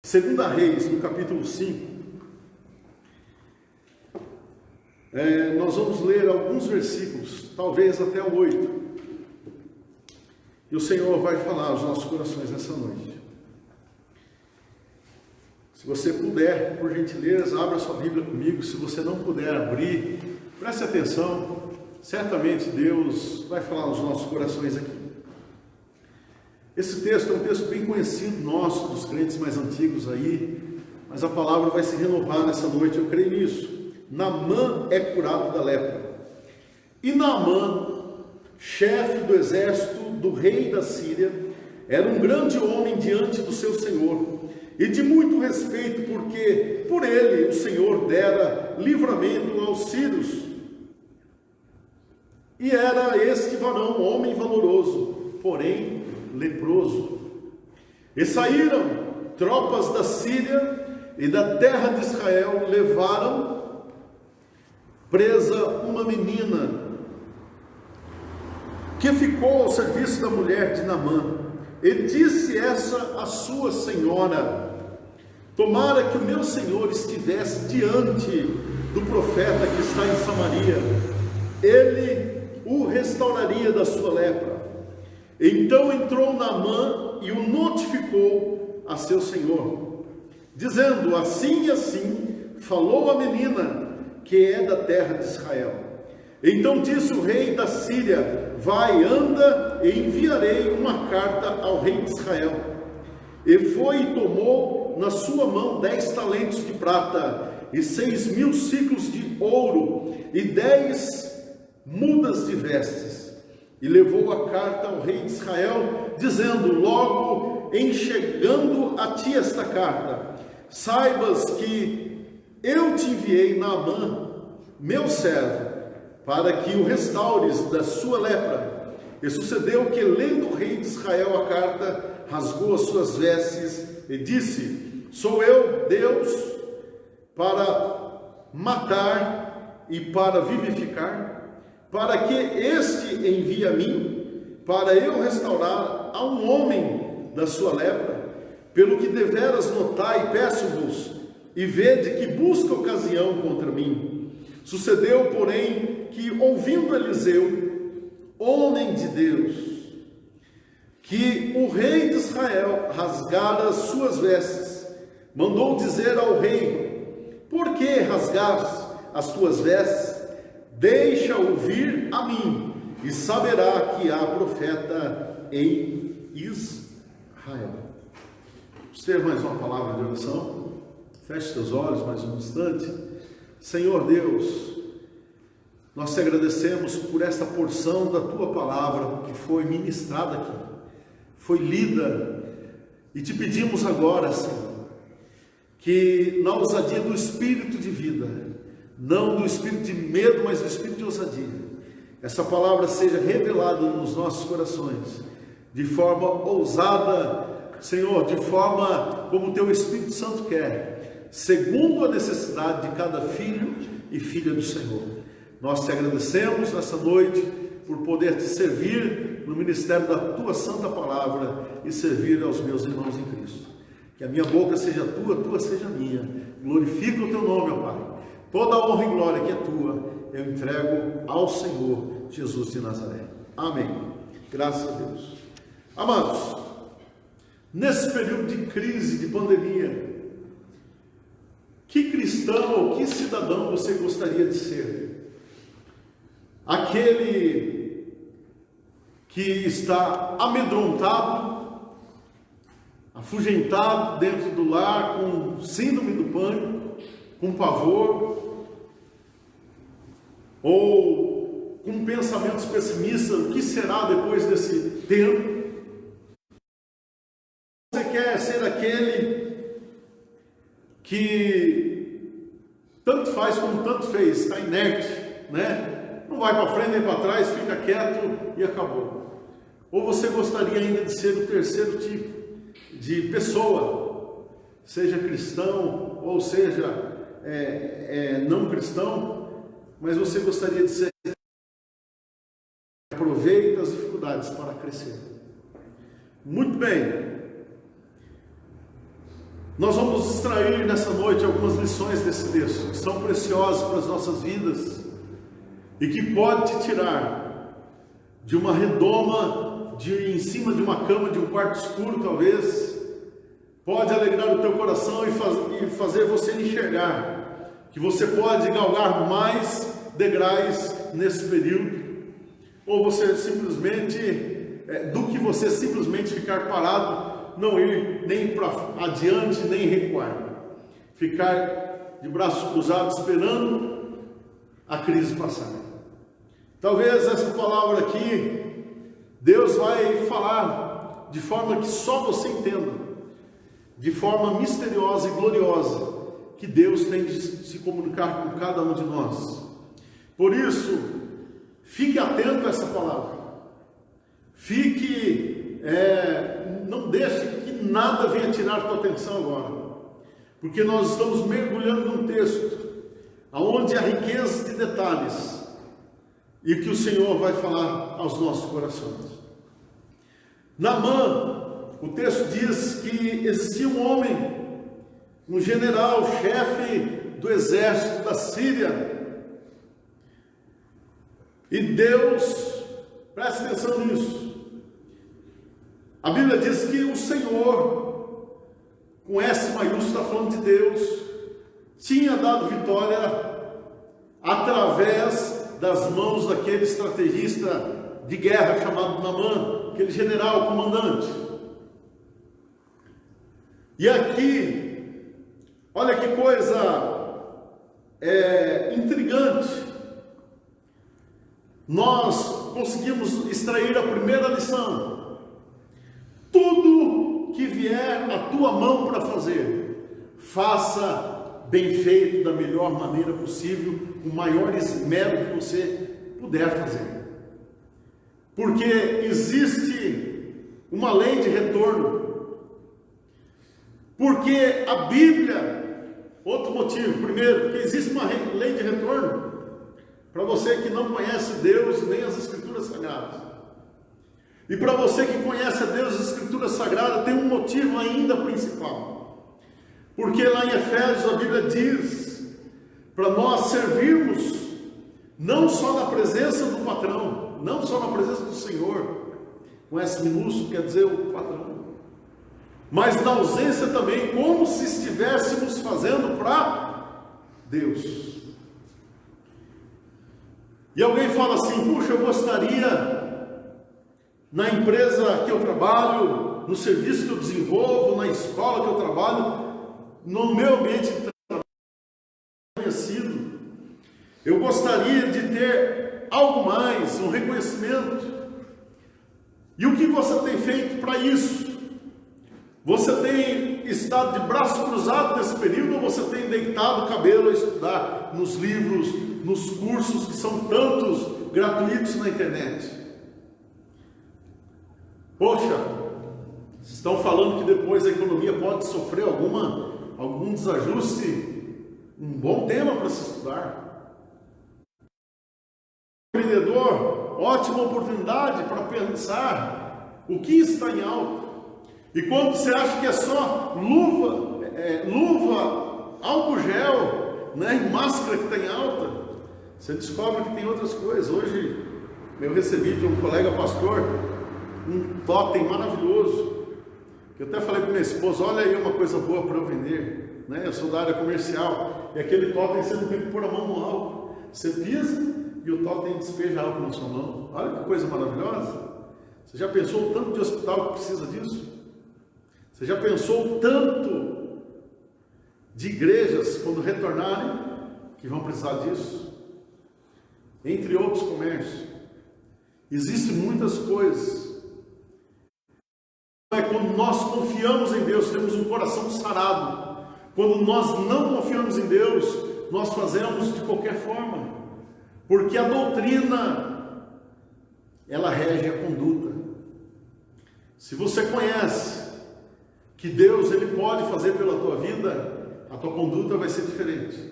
Segunda Reis, no capítulo 5, nós vamos ler alguns versículos, talvez até o 8. E o Senhor vai falar aos nossos corações nessa noite. Se você puder, por gentileza, abra sua Bíblia comigo. Se você não puder abrir, preste atenção. Certamente Deus vai falar aos nossos corações aqui. Esse texto é um texto bem conhecido nosso, dos crentes mais antigos aí, mas a palavra vai se renovar nessa noite, eu creio nisso. Naamã é curado da lepra. E Naamã, chefe do exército do rei da Síria, era um grande homem diante do seu senhor, e de muito respeito, porque por ele o Senhor dera livramento aos sírios. E era este varão, homem valoroso, porém leproso. E saíram tropas da Síria e da terra de Israel, levaram presa uma menina que ficou ao serviço da mulher de Naamã. E disse essa a sua senhora: tomara que o meu senhor estivesse diante do profeta que está em Samaria, ele o restauraria da sua lepra. Então entrou Naamã e o notificou a seu senhor, dizendo: assim e assim falou a menina, que é da terra de Israel. Então disse o rei da Síria: vai, anda, e enviarei uma carta ao rei de Israel. E foi e tomou na sua mão 10 talentos de prata, e 6.000 ciclos de ouro, e 10 mudas de vestes. E levou a carta ao rei de Israel, dizendo: logo em chegando a ti esta carta, saibas que eu te enviei Naamã, meu servo, para que o restaures da sua lepra. E sucedeu que, lendo o rei de Israel a carta, rasgou as suas vestes e disse: sou eu, Deus, para matar e para vivificar? Para que este envie a mim, para eu restaurar a um homem da sua lepra? Pelo que deveras notai, peço-vos, e vede que busca ocasião contra mim. Sucedeu, porém, que, ouvindo Eliseu, homem de Deus, que o rei de Israel rasgara as suas vestes, mandou dizer ao rei: por que rasgaste as tuas vestes? Deixa-o vir a mim, e saberá que há profeta em Israel. Vamos ter mais uma palavra de oração. Feche seus olhos mais um instante. Senhor Deus, nós te agradecemos por esta porção da tua palavra que foi ministrada aqui, foi lida, e te pedimos agora, Senhor, que na ousadia do espírito de vida, não do espírito de medo, mas do espírito de ousadia, essa palavra seja revelada nos nossos corações, de forma ousada, Senhor, de forma como o teu Espírito Santo quer, segundo a necessidade de cada filho e filha do Senhor. Nós te agradecemos nessa noite por poder te servir no ministério da tua santa palavra e servir aos meus irmãos em Cristo. Que a minha boca seja tua, tua seja minha. Glorifica o teu nome, ó Pai. Toda a honra e glória que é tua, eu entrego ao Senhor Jesus de Nazaré. Amém. Graças a Deus. Amados, nesse período de crise, de pandemia, que cristão ou que cidadão você gostaria de ser? Aquele que está amedrontado, afugentado dentro do lar, com síndrome do pânico, com pavor, ou com pensamentos pessimistas: o que será depois desse tempo? Você quer ser aquele que tanto faz como tanto fez, está inerte, né? Não vai para frente nem para trás, fica quieto e acabou. Ou você gostaria ainda de ser o terceiro tipo de pessoa, seja cristão ou seja não cristão, mas você gostaria de ser, aproveita as dificuldades para crescer. Muito bem. Nós vamos extrair nessa noite algumas lições desse texto, que são preciosas para as nossas vidas, e que pode te tirar de uma redoma, em cima de uma cama, de um quarto escuro talvez, pode alegrar o teu coração e fazer você enxergar que você pode galgar mais degraus nesse período, ou você simplesmente, do que você simplesmente ficar parado, não ir nem para adiante, nem recuar, ficar de braços cruzados esperando a crise passar. Talvez essa palavra aqui, Deus vai falar de forma que só você entenda, de forma misteriosa e gloriosa, que Deus tem de se comunicar com cada um de nós. Por isso, fique atento a essa palavra, não deixe que nada venha tirar a tua atenção agora, porque nós estamos mergulhando num texto, onde há riqueza de detalhes, e que o Senhor vai falar aos nossos corações. Naamã, o texto diz que existia um homem, um general, chefe do exército da Síria, e Deus, preste atenção nisso, a Bíblia diz que o Senhor, com S maiúsculo, está falando de Deus, tinha dado vitória através das mãos daquele estrategista de guerra chamado Naamã, aquele general, comandante. E aqui, olha que coisa intrigante, nós conseguimos extrair a primeira lição: tudo que vier à tua mão para fazer, faça bem feito, da melhor maneira possível, com o maior esmero que você puder fazer, porque existe uma lei de retorno, porque a Bíblia, outro motivo, primeiro, porque existe uma lei de retorno, para você que não conhece Deus nem as Escrituras Sagradas, e para você que conhece a Deus e as Escrituras Sagradas, tem um motivo ainda principal, porque lá em Efésios a Bíblia diz para nós servirmos não só na presença do patrão, não só na presença do Senhor, com S minúsculo quer dizer o patrão, mas na ausência também, como se estivéssemos fazendo para Deus. E alguém fala assim: puxa, eu gostaria, na empresa que eu trabalho, no serviço que eu desenvolvo, na escola que eu trabalho, no meu ambiente de trabalho conhecido, eu gostaria de ter algo mais, um reconhecimento. E o que você tem feito para isso? Você tem estado de braço cruzado nesse período, ou você tem deitado o cabelo a estudar nos livros, nos cursos que são tantos gratuitos na internet? Poxa, vocês estão falando que depois a economia pode sofrer algum desajuste? Um bom tema para se estudar. Empreendedor, ótima oportunidade para pensar o que está em alta. E quando você acha que é só luva, álcool gel, né, e máscara que está em alta, você descobre que tem outras coisas. Hoje eu recebi de um colega pastor um totem maravilhoso, que eu até falei para minha esposa: olha aí uma coisa boa para eu vender, né? Eu sou da área comercial, e aquele totem você não tem que pôr a mão no álcool, você pisa e o totem despeja álcool na sua mão. Olha que coisa maravilhosa. Você já pensou o tanto de hospital que precisa disso? Você já pensou o tanto de igrejas, quando retornarem, que vão precisar disso? Entre outros comércios. Existem muitas coisas. É quando nós confiamos em Deus, temos um coração sarado. Quando nós não confiamos em Deus, nós fazemos de qualquer forma, porque a doutrina, ela rege a conduta. Se você conhece que Deus, Ele pode fazer pela tua vida, a tua conduta vai ser diferente.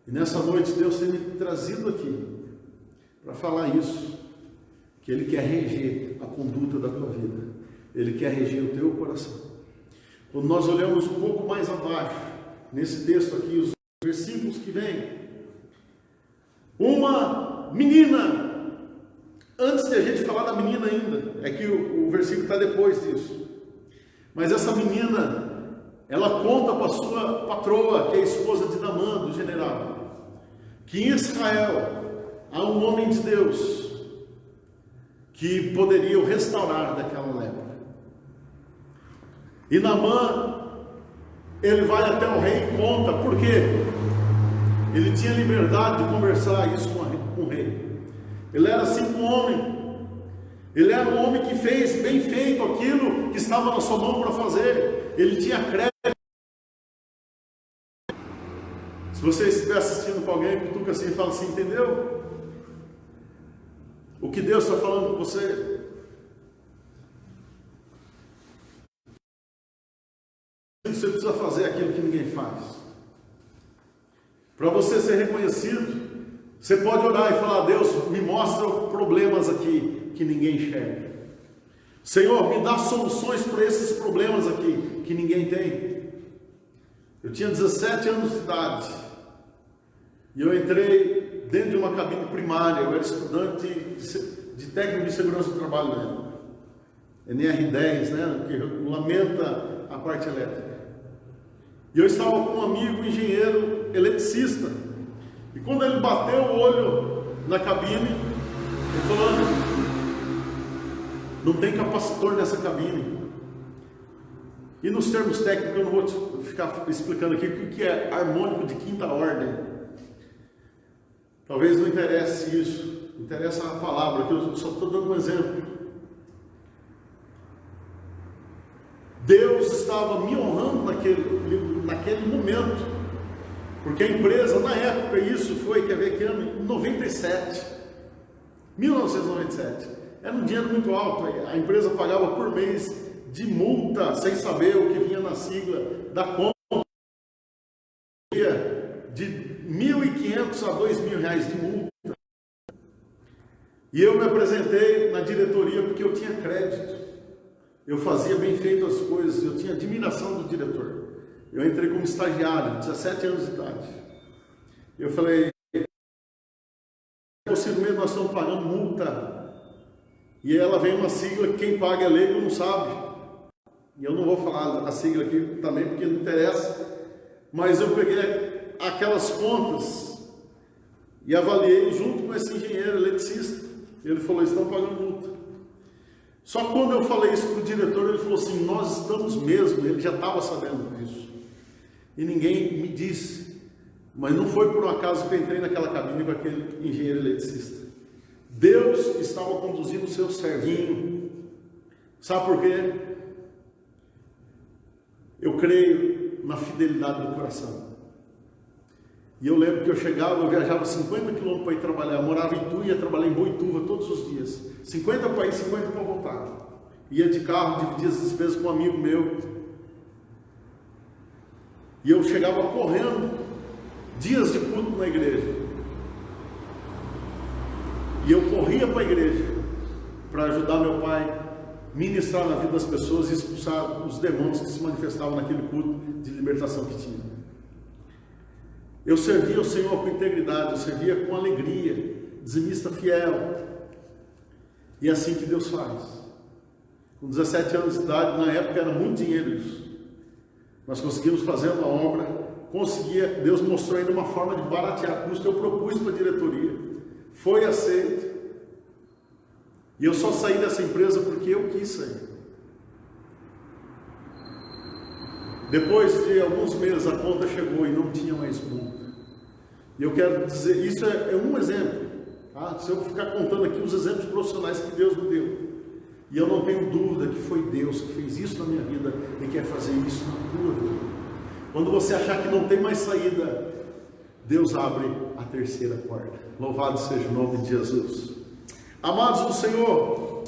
E nessa noite Deus tem me trazido aqui para falar isso, que Ele quer reger a conduta da tua vida, Ele quer reger o teu coração. Quando nós olhamos um pouco mais abaixo, nesse texto aqui, os versículos que vêm, uma menina, antes de a gente falar da menina ainda, é que o versículo está depois disso, mas essa menina, ela conta para a sua patroa, que é a esposa de Naamã, do general, que em Israel há um homem de Deus que poderia o restaurar daquela lepra. E Naamã, ele vai até o rei e conta, por quê? Ele tinha liberdade de conversar isso com o rei. Ele era assim um homem. Ele era um homem que fez bem feito aquilo que estava na sua mão para fazer. Ele tinha crédito. Se você estiver assistindo com alguém, cutuca assim e fala assim, entendeu? O que Deus está falando com você? Você precisa fazer aquilo que ninguém faz. Para você ser reconhecido, você pode orar e falar, Deus, me mostra problemas aqui que ninguém enxerga. Senhor, me dá soluções para esses problemas aqui que ninguém tem. Eu tinha 17 anos de idade e eu entrei dentro de uma cabine primária. Eu era estudante de técnico de segurança do trabalho, né? NR10, né? Que regulamenta a parte elétrica. E eu estava com um amigo engenheiro eletricista. E quando ele bateu o olho na cabine, ele falou, não tem capacitor nessa cabine. E nos termos técnicos, eu não vou ficar explicando aqui o que é harmônico de quinta ordem. Talvez não interesse isso, interessa a palavra, que eu só estou dando um exemplo. Deus estava me honrando naquele momento, porque a empresa, na época, isso foi, quer ver que ano? 1997, era um dinheiro muito alto, a empresa pagava por mês de multa, sem saber o que vinha na sigla da conta, de R$1.500 a R$2.000 de multa. E eu me apresentei na diretoria porque eu tinha crédito. Eu fazia bem feito as coisas, eu tinha admiração do diretor. Eu entrei como estagiário, 17 anos de idade. Eu falei, possivelmente nós estamos pagando multa. E ela vem uma sigla que quem paga é leigo não sabe. E eu não vou falar a sigla aqui também porque não interessa. Mas eu peguei aquelas contas e avaliei junto com esse engenheiro eletricista. Ele falou, estão pagando multa. Só que quando eu falei isso para o diretor, ele falou assim, nós estamos mesmo, ele já estava sabendo disso. E ninguém me disse. Mas não foi por um acaso que eu entrei naquela cabine com aquele engenheiro eletricista. Deus estava conduzindo o seu servinho. Sabe por quê? Eu creio na fidelidade do coração. E eu lembro que eu chegava, eu viajava 50 quilômetros para ir trabalhar. Eu morava em Itu e ia trabalhar em Boituva todos os dias. 50 para ir, 50 para voltar. Ia de carro, dividia as despesas com um amigo meu. E eu chegava correndo, dias de culto na igreja. E eu corria para a igreja, para ajudar meu pai, ministrar na vida das pessoas e expulsar os demônios que se manifestavam naquele culto de libertação que tinha. Eu servia o Senhor com integridade, eu servia com alegria, dizimista fiel. E é assim que Deus faz. Com 17 anos de idade, na época era muito dinheiro isso. Nós conseguimos fazer uma obra, Deus mostrou ainda uma forma de baratear custo, eu propus para a diretoria. Foi aceito. E eu só saí dessa empresa porque eu quis sair. Depois de alguns meses a conta chegou e não tinha mais multa. E eu quero dizer, isso é um exemplo, tá? Se eu ficar contando aqui os exemplos profissionais que Deus me deu, e eu não tenho dúvida que foi Deus que fez isso na minha vida e quer fazer isso na tua vida. Quando você achar que não tem mais saída, Deus abre a terceira porta. Louvado seja o nome de Jesus. Amados do Senhor,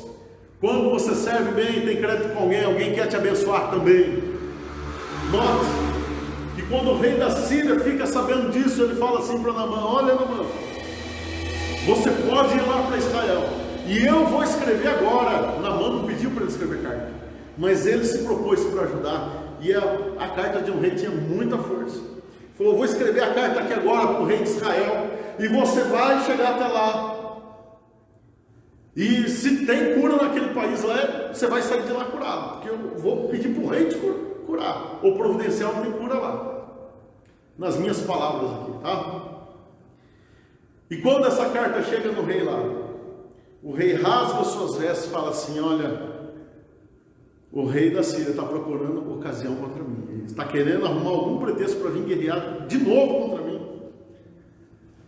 quando você serve bem e tem crédito com alguém quer te abençoar também. Note que quando o rei da Síria fica sabendo disso, ele fala assim para Naamã, olha Naamã, você pode ir lá para Israel, e eu vou escrever agora. Naamã não pediu para ele escrever carta, mas ele se propôs para ajudar, e a carta de um rei tinha muita força. Falou: vou escrever a carta aqui agora para o rei de Israel, e você vai chegar até lá. E se tem cura naquele país lá, você vai sair de lá curado, porque eu vou pedir para o rei te curar, ou providenciar uma cura lá. Nas minhas palavras aqui, tá? E quando essa carta chega no rei lá, o rei rasga suas vestes e fala assim: olha, o rei da Síria está procurando ocasião contra mim. Ele está querendo arrumar algum pretexto para vir guerrear de novo contra mim.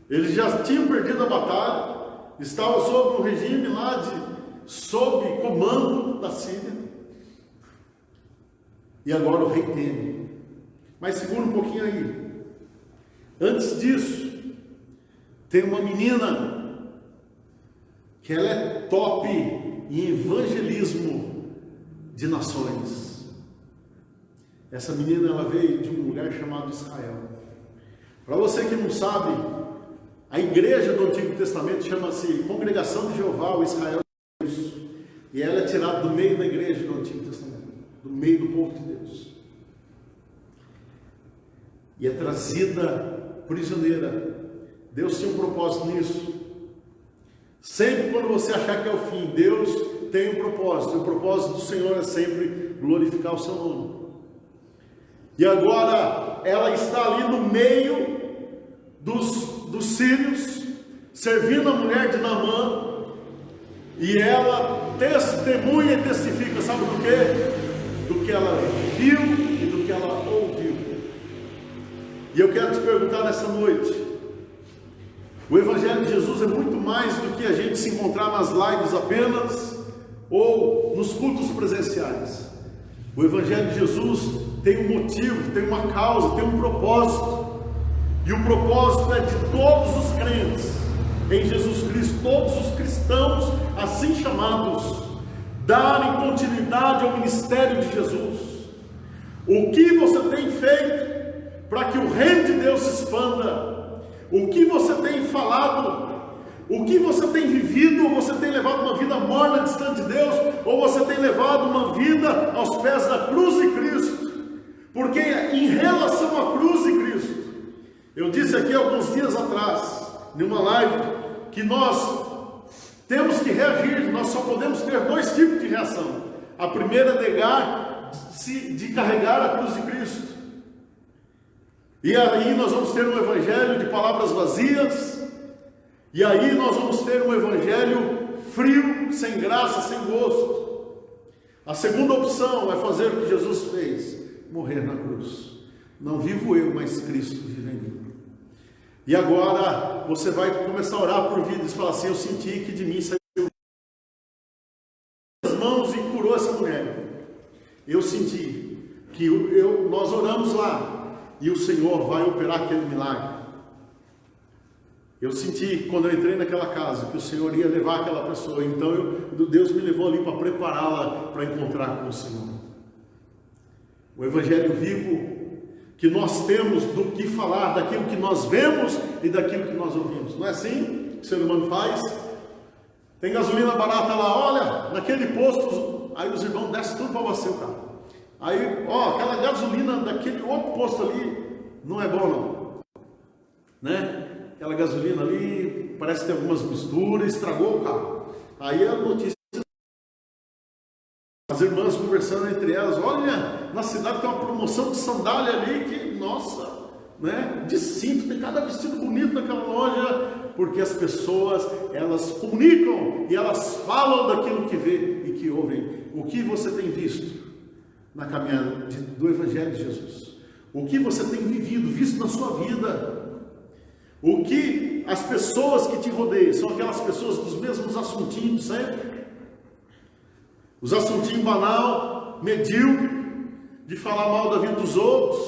Eles já tinham perdido a batalha, estavam sob um regime lá sob comando da Síria. E agora o rei teme. Mas segura um pouquinho aí. Antes disso, tem uma menina que ela é top em evangelismo de nações. Essa menina, ela veio de um lugar chamado Israel. Para você que não sabe, a igreja do Antigo Testamento chama-se Congregação de Jeová, ou Israel de Deus. E ela é tirada do meio da igreja do Antigo Testamento, do meio do povo de Deus. E é trazida prisioneira. Deus tinha um propósito nisso. Sempre quando você achar que é o fim, Deus tem um propósito. E o propósito do Senhor é sempre glorificar o seu nome. E agora ela está ali no meio dos sírios, servindo a mulher de Naamã. E ela testemunha e testifica, sabe do quê? Do que ela viu e do que ela ouviu. E eu quero te perguntar nessa noite: o Evangelho de Jesus é muito mais do que a gente se encontrar nas lives apenas, ou nos cultos presenciais. O Evangelho de Jesus tem um motivo, tem uma causa, tem um propósito. E o propósito é de todos os crentes em Jesus Cristo, todos os cristãos assim chamados, darem continuidade ao ministério de Jesus. O que você tem feito para que o reino de Deus se expanda? O que você tem falado? O que você tem vivido? Ou você tem levado uma vida morna distante de Deus? Ou você tem levado uma vida aos pés da cruz de Cristo? Porque em relação à cruz de Cristo, eu disse aqui alguns dias atrás, numa live, que nós temos que reagir. Nós só podemos ter dois tipos de reação. A primeira é negar de carregar a cruz de Cristo. E aí nós vamos ter um evangelho de palavras vazias. E aí nós vamos ter um evangelho frio, sem graça, sem gosto. A segunda opção é fazer o que Jesus fez: morrer na cruz. Não vivo eu, mas Cristo vive em mim. E agora você vai começar a orar por vida e falar assim: eu senti que de mim saiu as mãos e curou essa mulher. Eu senti que nós oramos lá e o Senhor vai operar aquele milagre. Eu senti quando eu entrei naquela casa que o Senhor ia levar aquela pessoa. Então Deus me levou ali para prepará-la para encontrar com o Senhor. O evangelho vivo que nós temos do que falar, daquilo que nós vemos e daquilo que nós ouvimos. Não é assim que o ser humano faz? Tem gasolina barata lá, olha, naquele posto, aí os irmãos descem tudo para você o carro. Aí, ó, aquela gasolina daquele outro posto ali não é bom não, né? Aquela gasolina ali parece ter algumas misturas, estragou o carro. Aí a notícia, as irmãs conversando entre elas: olha, na cidade tem uma promoção de sandália ali que, nossa, né? De cinto, tem cada vestido bonito naquela loja. Porque as pessoas, elas comunicam e elas falam daquilo que vê e que ouvem. O que você tem visto na caminhada do Evangelho de Jesus? O que você tem visto na sua vida? O que as pessoas que te rodeiam são aquelas pessoas dos mesmos assuntinhos sempre? Os assuntinhos banal, medíocre, de falar mal da vida dos outros.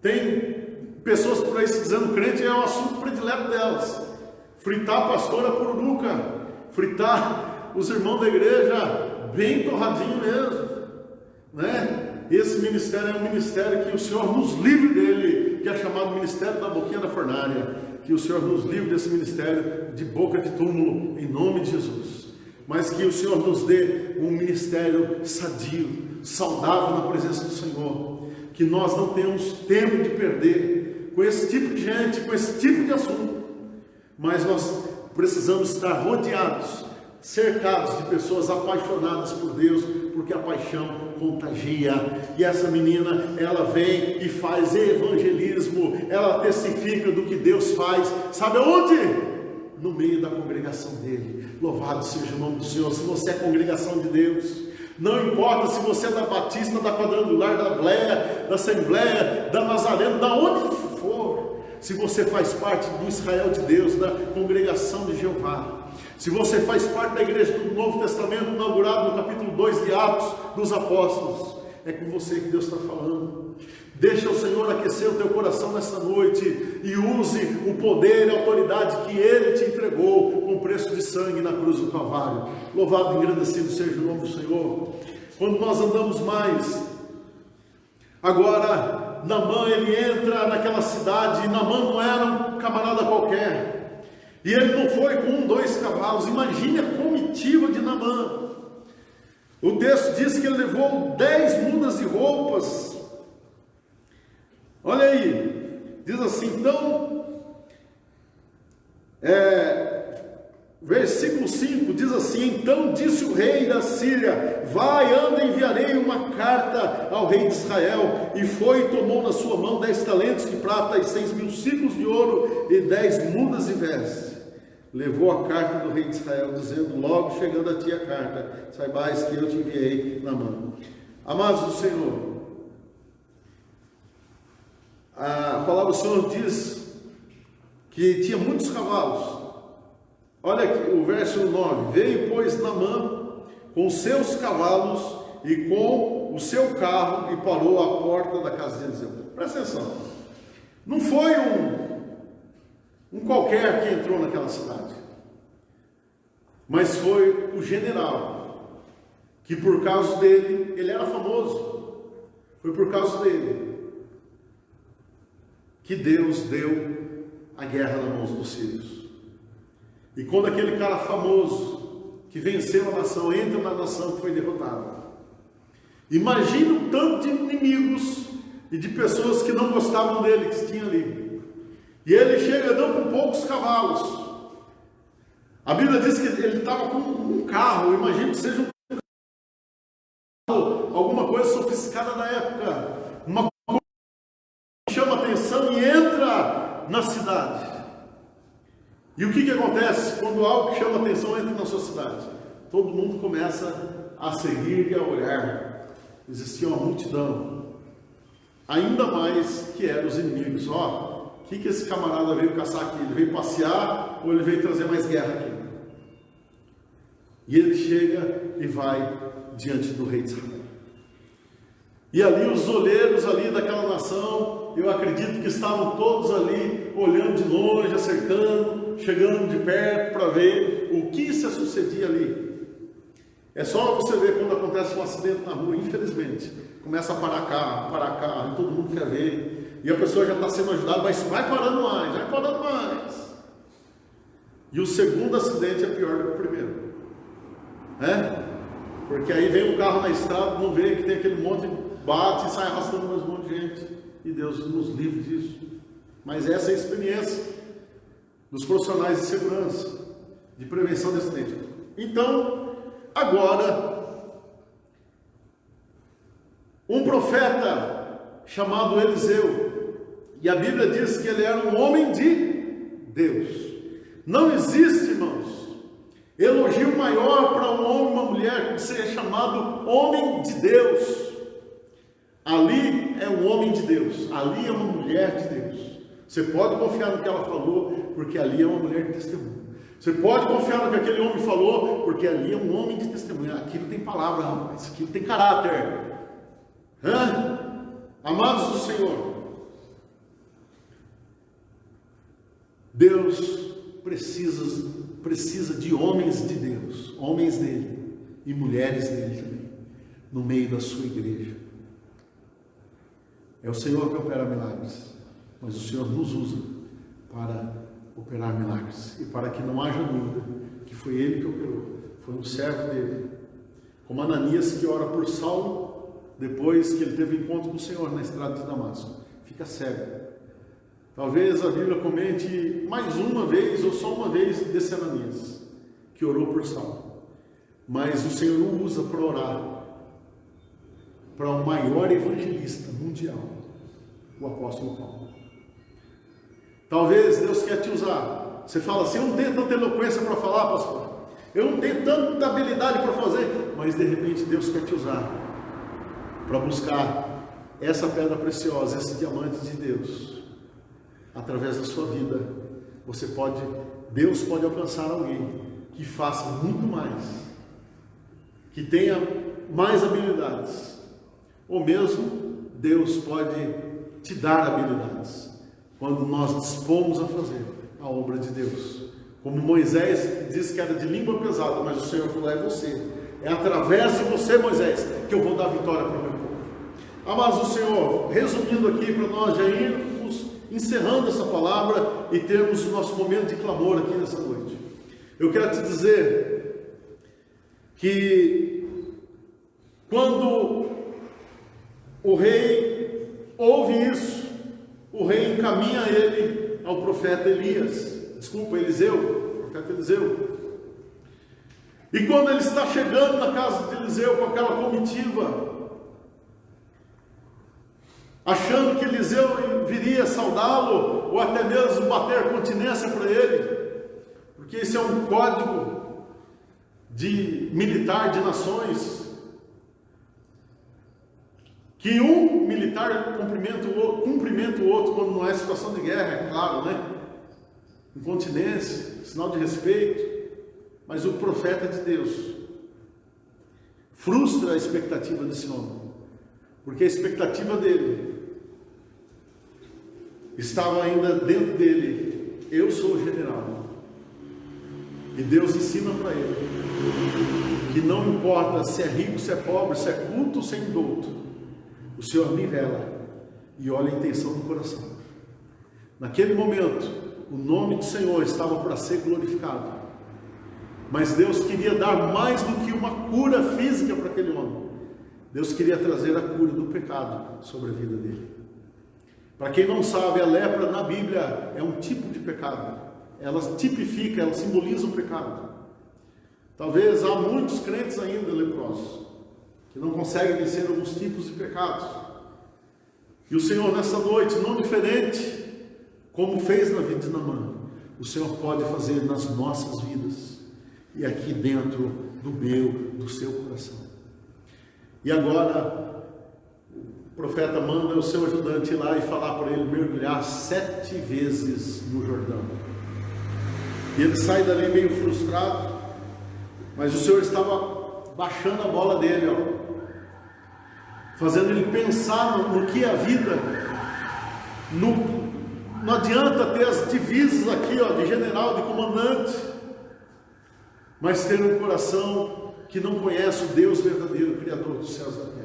Tem pessoas por aí se dizendo crente, é o assunto predileto delas. Fritar a pastora pururuca, fritar os irmãos da igreja bem torradinho mesmo, né? Esse ministério é um ministério que o Senhor nos livre dele, que é chamado Ministério da Boquinha da Fornalha. Que o Senhor nos livre desse ministério de boca de túmulo, em nome de Jesus. Mas que o Senhor nos dê um ministério sadio, saudável na presença do Senhor. Que nós não tenhamos tempo de perder com esse tipo de gente, com esse tipo de assunto. Mas nós precisamos estar rodeados, cercados de pessoas apaixonadas por Deus, porque a paixão contagia. E essa menina, ela vem e faz evangelismo, ela testifica do que Deus faz, sabe aonde? No meio da congregação dele. Louvado seja o nome do Senhor. Se você é congregação de Deus, não importa se você é da Batista, da Quadrangular, da Bleia, da Assembleia, da Nazareno, da onde for, se você faz parte do Israel de Deus, da congregação de Jeová, se você faz parte da igreja do Novo Testamento, inaugurado no capítulo 2 de Atos dos Apóstolos, é com você que Deus está falando. Deixa o Senhor aquecer o teu coração nesta noite e use o poder e a autoridade que Ele te entregou com preço de sangue na cruz do Calvário. Louvado e engrandecido seja o nome do Senhor. Quando nós andamos mais, agora Naamã, ele entra naquela cidade, e Naamã não era um camarada qualquer, e ele não foi com 2 cavalos. Imagine a comitiva de Naamã. O texto diz que ele levou 10 mudas de roupas. Olha aí, diz assim, então, versículo 5 diz assim: então disse o rei da Síria: vai, anda, enviarei uma carta ao rei de Israel. E foi e tomou na sua mão 10 talentos de prata e 6.000 ciclos de ouro e 10 mudas de vestes. Levou a carta do rei de Israel, dizendo: logo chegando a ti a carta, saibais que eu te enviei na mão. Amados do Senhor, a palavra do Senhor diz que tinha muitos cavalos. Olha aqui o verso 9: veio, pois, Naamã com seus cavalos e com o seu carro e parou à porta da casa de Eliseu. Presta atenção, não foi um qualquer que entrou naquela cidade, mas foi o general, que por causa dele, ele era famoso, foi por causa dele que Deus deu a guerra nas mãos dos sírios. E quando aquele cara famoso, que venceu a nação, entra na nação que foi derrotada, imagina o tanto de inimigos e de pessoas que não gostavam dele, que tinha ali. E ele chega não com poucos cavalos. A Bíblia diz que ele estava com um carro. Imagina que seja um carro, alguma coisa sofisticada da época, uma coisa que chama atenção e entra na cidade. E o que acontece quando algo que chama atenção entra na sua cidade? Todo mundo começa a seguir e a olhar. Existia uma multidão, ainda mais que eram os inimigos. O que esse camarada veio caçar aqui? Ele veio passear ou ele veio trazer mais guerra aqui? E ele chega e vai diante do rei de Israel. E ali os olheiros ali daquela nação, eu acredito que estavam todos ali olhando de longe, acercando, chegando de perto para ver o que se sucedia ali. É só você ver quando acontece um acidente na rua, infelizmente, começa a parar carro, e todo mundo quer ver. E a pessoa já está sendo ajudada, mas vai parando mais. E o segundo acidente é pior do que o primeiro. Porque aí vem um carro na estrada, não vê que tem aquele monte, bate e sai arrastando mais um monte de gente. E Deus nos livre disso. Mas essa é a experiência dos profissionais de segurança, de prevenção de acidente. Então, agora, um profeta chamado Eliseu, e a Bíblia diz que ele era um homem de Deus. Não existe, irmãos, elogio maior para um homem e uma mulher que seja chamado homem de Deus. Ali é um homem de Deus, ali é uma mulher de Deus. Você pode confiar no que ela falou, porque ali é uma mulher de testemunho. Você pode confiar no que aquele homem falou, porque ali é um homem de testemunho. Aquilo tem palavra, rapaz, aquilo tem caráter. Amados do Senhor, Deus precisa de homens de Deus, homens dele e mulheres dele também, no meio da sua igreja. É o Senhor que opera milagres, mas o Senhor nos usa para operar milagres, e para que não haja dúvida que foi ele que operou, foi um servo dele, como Ananias, que ora por Saulo, depois que ele teve encontro com o Senhor na estrada de Damasco, fica cego. Talvez a Bíblia comente mais uma vez, ou só uma vez, desse Ananias, que orou por Saulo. Mas o Senhor o usa para orar para o maior evangelista mundial, o apóstolo Paulo. Talvez Deus quer te usar. Você fala assim: eu não tenho tanta eloquência para falar, pastor, eu não tenho tanta habilidade para fazer, mas de repente Deus quer te usar para buscar essa pedra preciosa, esse diamante de Deus. Através da sua vida, Deus pode alcançar alguém que faça muito mais, que tenha mais habilidades, ou mesmo Deus pode te dar habilidades, quando nós dispomos a fazer a obra de Deus. Como Moisés disse que era de língua pesada, mas o Senhor falou: é você, é através de você, Moisés, que eu vou dar vitória para o meu povo. Amados do Senhor, resumindo aqui para nós já irmos encerrando essa palavra e termos o nosso momento de clamor aqui nessa noite, eu quero te dizer que quando o rei ouve isso, o rei encaminha ele ao profeta Eliseu, profeta Eliseu. E quando ele está chegando na casa de Eliseu com aquela comitiva, achando que Eliseu viria saudá-lo, ou até mesmo bater continência para ele, porque esse é um código de militar de nações, que um militar cumprimenta o outro quando não é situação de guerra, é claro, né? Incontinência, sinal de respeito. Mas o profeta de Deus frustra a expectativa desse homem, porque a expectativa dele estava ainda dentro dele: eu sou o general. E Deus ensina para ele que não importa se é rico, se é pobre, se é culto, se é indouto, o Senhor me revela e olha a intenção do coração. Naquele momento, o nome do Senhor estava para ser glorificado, mas Deus queria dar mais do que uma cura física para aquele homem. Deus queria trazer a cura do pecado sobre a vida dele. Para quem não sabe, a lepra na Bíblia é um tipo de pecado. Ela tipifica, ela simboliza o pecado. Talvez há muitos crentes ainda leprosos, que não conseguem vencer alguns tipos de pecados. E o Senhor, nessa noite, não diferente como fez na vida de Naamã, o Senhor pode fazer nas nossas vidas, e aqui dentro do seu coração. E agora, o profeta manda o seu ajudante ir lá e falar para ele mergulhar 7 vezes no Jordão. E ele sai dali meio frustrado, mas o Senhor estava baixando a bola dele, fazendo ele pensar no que é a vida. Não adianta ter as divisas aqui, de general, de comandante, mas ter um coração que não conhece o Deus verdadeiro, Criador dos céus e da terra.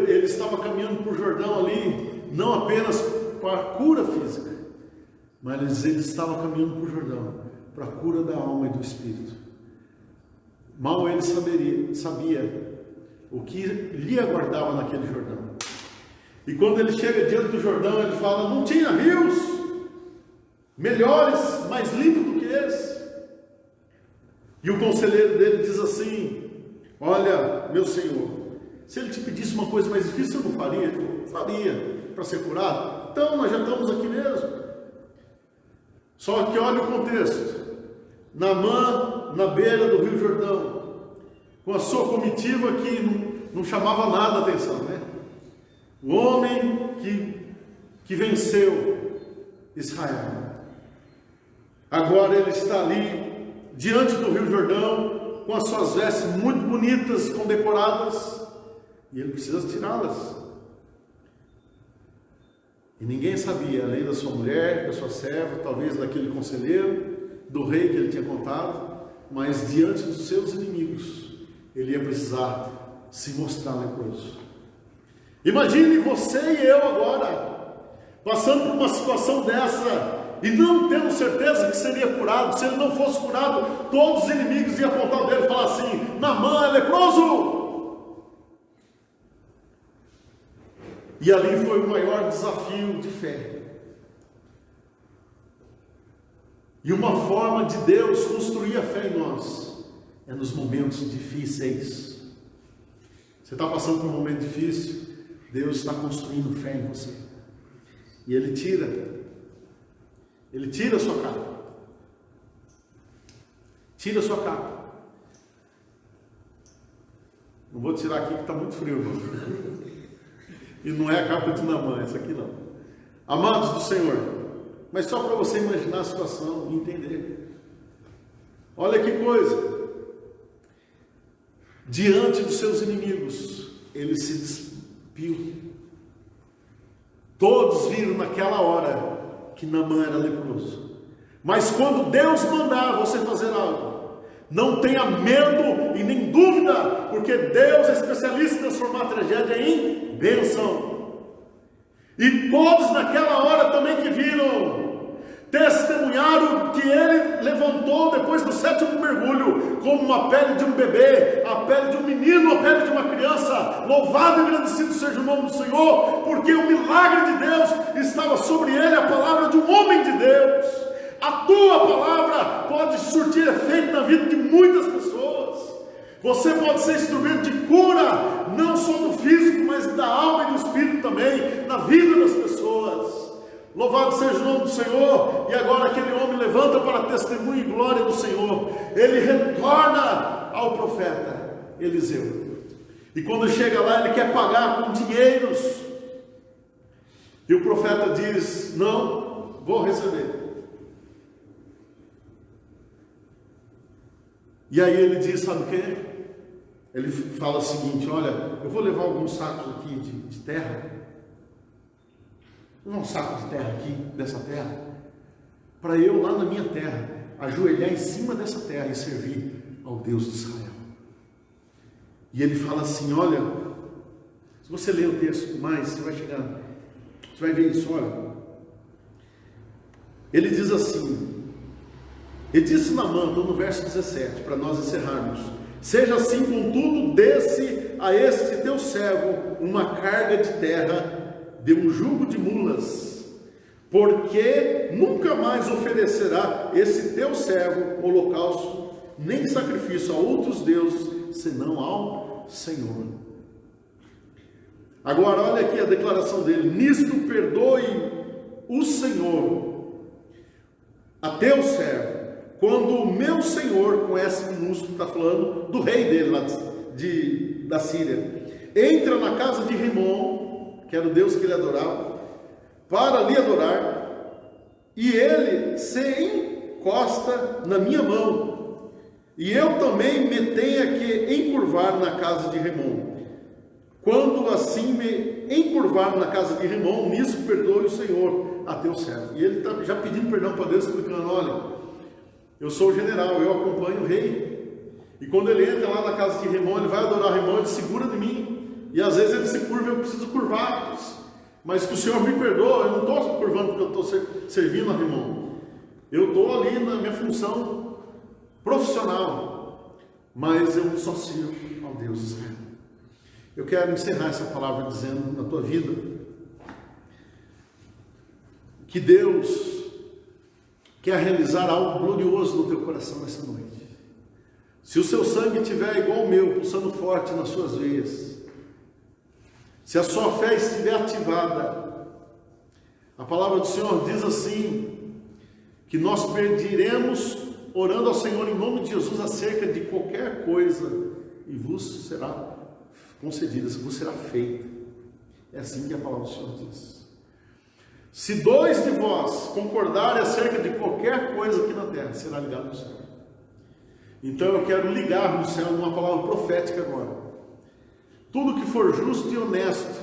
Ele estava caminhando por Jordão ali, não apenas para a cura física, mas ele estava caminhando por Jordão para a cura da alma e do espírito. Mal ele sabia o que lhe aguardava naquele Jordão. E quando ele chega diante do Jordão, ele fala: não tinha rios melhores, mais limpos do que esse? E o conselheiro dele diz assim: olha, meu senhor, se ele te pedisse uma coisa mais difícil, você não faria? Ele falou: faria, para ser curado. Então nós já estamos aqui mesmo. Só que olha o contexto. Naamã, na beira do rio Jordão, com a sua comitiva que não chamava nada a atenção, né? O homem que venceu Israel. Agora ele está ali, diante do rio Jordão, com as suas vestes muito bonitas, condecoradas, e ele precisa tirá-las. E ninguém sabia, além da sua mulher, da sua serva, talvez daquele conselheiro, do rei que ele tinha contado, mas diante dos seus inimigos, ele ia precisar se mostrar leproso. Imagine você e eu agora, passando por uma situação dessa, e não tendo certeza que seria curado. Se ele não fosse curado, todos os inimigos iam apontar o dedo e falar assim: Naamã é leproso. E ali foi o maior desafio de fé. E uma forma de Deus construir a fé em nós é nos momentos difíceis. Você está passando por um momento difícil, Deus está construindo fé em você. E Ele tira a sua capa. Tira a sua capa. Não vou tirar aqui que está muito frio, não. E não é a capa de Naamã, essa aqui não. Amados do Senhor, mas só para você imaginar a situação e entender. Olha que coisa. Diante dos seus inimigos, ele se despiu. Todos viram naquela hora que Naamã era leproso. Mas quando Deus mandar você fazer algo, não tenha medo e nem dúvida, porque Deus é especialista em transformar a tragédia em bênção. E todos naquela hora também que viram, testemunharam que ele levantou depois do 7º mergulho, como uma pele de um bebê, a pele de um menino, a pele de uma criança. Louvado e agradecido seja o nome do Senhor, porque o milagre de Deus estava sobre ele, a palavra de um homem de Deus. A tua palavra pode surtir efeito na vida de muitas pessoas. Você pode ser instrumento de cura, não só do físico, mas da alma e do espírito também, na vida das pessoas. Louvado seja o nome do Senhor. E agora aquele homem levanta para testemunho e glória do Senhor. Ele retorna ao profeta Eliseu. E quando chega lá, ele quer pagar com dinheiros. E o profeta diz: não, vou receber. E aí ele diz, sabe o que? Ele fala o seguinte: olha, eu vou levar alguns sacos aqui de terra. Um saco de terra aqui, dessa terra, para eu lá na minha terra, ajoelhar em cima dessa terra e servir ao Deus de Israel. E ele fala assim, olha, se você ler o texto mais, você vai ver isso, olha. Ele diz assim, ele disse Naamã, estou no verso 17, para nós encerrarmos: seja assim, contudo, desce a este teu servo uma carga de terra de um jugo de mulas, porque nunca mais oferecerá esse teu servo holocausto, nem sacrifício a outros deuses, senão ao Senhor. Agora olha aqui a declaração dele: nisto perdoe o Senhor a teu servo, quando o meu Senhor, com S minúsculo, está falando do rei dele lá da Síria, entra na casa de Rimon, que era o Deus que ele adorava, para lhe adorar, e ele se encosta na minha mão, e eu também me tenha que encurvar na casa de Rimon. Quando assim me encurvar na casa de Rimon, nisso perdoe o Senhor a teu servo. E ele está já pedindo perdão para Deus, explicando: olha, eu sou o general, eu acompanho o rei, e quando ele entra lá na casa de Rimon, ele vai adorar Rimon, ele segura de mim. E às vezes ele se curva, eu preciso curvar. Mas que o Senhor me perdoa, eu não estou curvando porque eu estou servindo a Rimon. Eu estou ali na minha função profissional. Mas eu só sirvo ao Deus de Israel. Eu quero encerrar essa palavra dizendo na tua vida que Deus quer realizar algo glorioso no teu coração nessa noite. Se o seu sangue estiver igual ao meu, pulsando forte nas suas veias, se a sua fé estiver ativada, a palavra do Senhor diz assim, que nós pediremos, orando ao Senhor em nome de Jesus, acerca de qualquer coisa, e vos será concedida, vos será feita. É assim que a palavra do Senhor diz. Se 2 de vós concordarem acerca de qualquer coisa aqui na terra, será ligado no céu. Então eu quero ligar no céu uma palavra profética agora. Tudo que for justo e honesto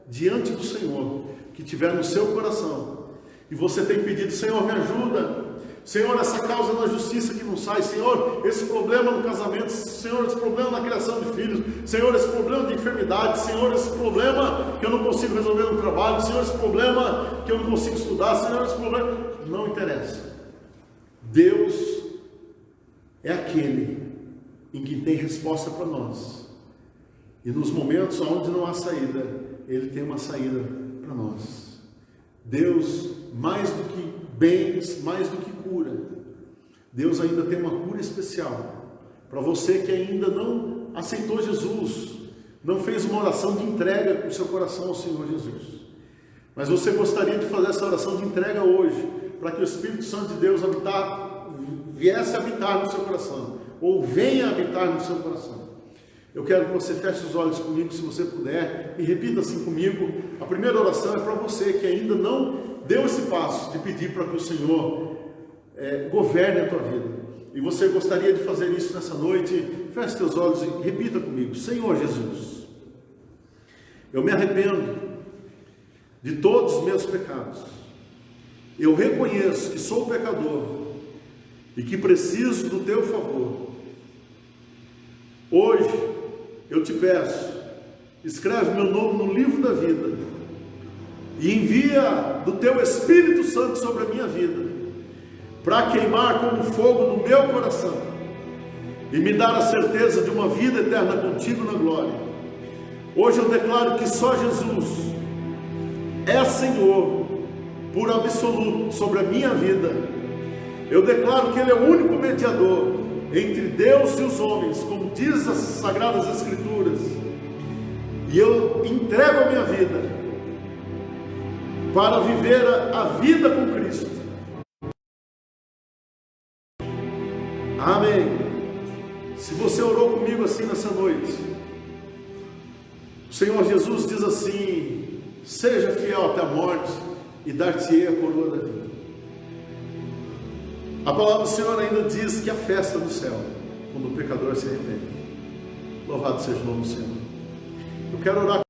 diante do Senhor, que tiver no seu coração, e você tem pedido: Senhor, me ajuda, Senhor, essa causa na justiça que não sai, Senhor, esse problema no casamento, Senhor, esse problema na criação de filhos, Senhor, esse problema de enfermidade, Senhor, esse problema que eu não consigo resolver no trabalho, Senhor, esse problema que eu não consigo estudar, Senhor, esse problema, não interessa. Deus é aquele em que tem resposta para nós. E nos momentos onde não há saída, Ele tem uma saída para nós. Deus, mais do que bens, mais do que cura, Deus ainda tem uma cura especial para você que ainda não aceitou Jesus, não fez uma oração de entrega com o seu coração ao Senhor Jesus. Mas você gostaria de fazer essa oração de entrega hoje, para que o Espírito Santo de Deus viesse habitar no seu coração, ou venha habitar no seu coração. Eu quero que você feche os olhos comigo, se você puder, e repita assim comigo. A primeira oração é para você que ainda não deu esse passo de pedir para que o Senhor governe a tua vida. E você gostaria de fazer isso nessa noite? Feche teus olhos e repita comigo: Senhor Jesus, eu me arrependo de todos os meus pecados. Eu reconheço que sou pecador e que preciso do teu favor. Hoje eu te peço, escreve meu nome no livro da vida e envia do teu Espírito Santo sobre a minha vida, para queimar como fogo no meu coração e me dar a certeza de uma vida eterna contigo na glória. Hoje eu declaro que só Jesus é Senhor por absoluto sobre a minha vida. Eu declaro que Ele é o único mediador entre Deus e os homens, como diz as Sagradas Escrituras, e eu entrego a minha vida para viver a vida com Cristo. Amém. Se você orou comigo assim nessa noite, o Senhor Jesus diz assim: seja fiel até a morte e dar-te-ei a coroa da vida. A palavra do Senhor ainda diz que a festa do céu, quando o pecador se arrepende. Louvado seja o nome do Senhor. Eu quero orar